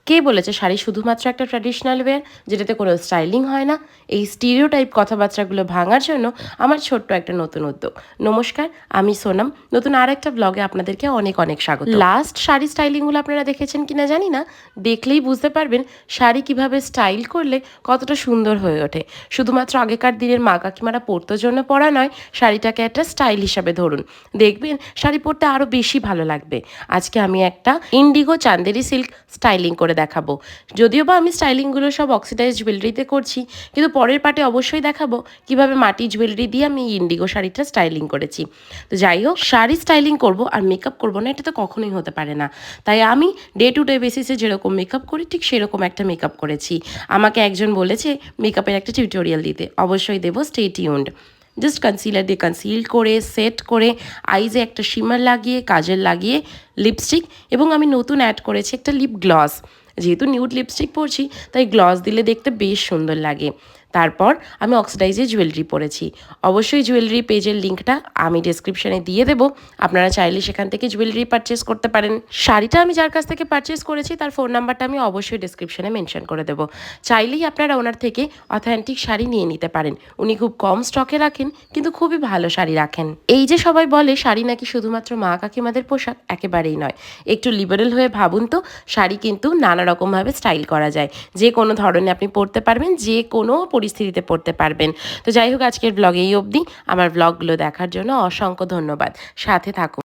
কে বলেছে শাড়ি শুধুমাত্র একটা ট্র্যাডিশনাল ওয়্যার যেটাতে কোনো স্টাইলিং হয় না? এই স্টিরিওটাইপ কথাবার্তাগুলো ভাঙার জন্য আমার ছোট্ট একটা নতুন উদ্যোগ। নমস্কার, আমি সোনাম। নতুন আর একটা ব্লগে আপনাদেরকে অনেক অনেক স্বাগত। লাস্ট শাড়ি স্টাইলিংগুলো আপনারা দেখেছেন কিনা জানি না, দেখলেই বুঝতে পারবেন শাড়ি কিভাবে স্টাইল করলে কতটা সুন্দর হয়ে ওঠে। শুধুমাত্র আগেকার দিনের মা কাকিমারা পরতের জন্য পরা নয়, শাড়িটাকে একটা স্টাইল হিসাবে ধরুন, দেখবেন শাড়ি পরতে আরও বেশি ভালো লাগবে। আজকে আমি একটা ইন্ডিগো চান্দেরি সিল্ক স্টাইলিং করে দেখাবো। যদিও বা আমি স্টাইলিংগুলো সব অক্সিডাইজ জুয়েলারিতে করছি, কিন্তু পরের পার্টে অবশ্যই দেখাবো কিভাবে মাটি জুয়েলারি দিয়ে আমি ইন্ডিগো শাড়িটা স্টাইলিং করেছি। তো যাই হোক, শাড়ি স্টাইলিং করব আর মেকআপ করবো না, এটা তো কখনোই হতে পারে না। তাই আমি ডে টু ডে বেসিসে যেরকম মেকআপ করি ঠিক সেরকম একটা মেকআপ করেছি। আমাকে একজন বলেছে মেকআপের একটা টিউটোরিয়াল দিতে, অবশ্যই দেবো, স্টে টিউনড। জাস্ট কনসিলার দিয়ে কনসিল করে সেট করে আইজে একটা শিমার লাগিয়ে কাজল লাগিয়ে লিপস্টিক, এবং আমি নতুন অ্যাড করেছি একটা লিপ গ্লস। যেহেতু নিউড লিপস্টিক পরছি তাই গ্লস দিলে দেখতে বেশ সুন্দর লাগে। তারপর আমি অক্সিডাইজে জুয়েলারি পরেছি। অবশ্যই জুয়েলারি পেজের লিঙ্কটা আমি ডেসক্রিপশানে দিয়ে দেবো, আপনারা চাইলে সেখান থেকে জুয়েলারি পারচেস করতে পারেন। শাড়িটা আমি যার কাছ থেকে পারচেস করেছি তার ফোন নাম্বারটা আমি অবশ্যই ডেসক্রিপশানে মেনশন করে দেবো। চাইলেই আপনারা ওনার থেকে অথেন্টিক শাড়ি নিয়ে নিতে পারেন। উনি খুব কম স্টকে রাখেন, কিন্তু খুবই ভালো শাড়ি রাখেন। এই যে সবাই বলে শাড়ি নাকি শুধুমাত্র মা কাকিমাদের পোশাক, একেবারেই নয়। একটু লিবারেল হয়ে ভাবুন তো, শাড়ি কিন্তু নানা রকমভাবে স্টাইল করা যায়। যে কোনো ধরনের আপনি পরতে পারবেন, যে কোনো পরিস্থিতিতে পরতে পারবেন। তো যাই হোক, আজকের ব্লগ এই অবধি। আমার ব্লগগুলো দেখার জন্য অসংখ্য ধন্যবাদ। সাথে থাকুন।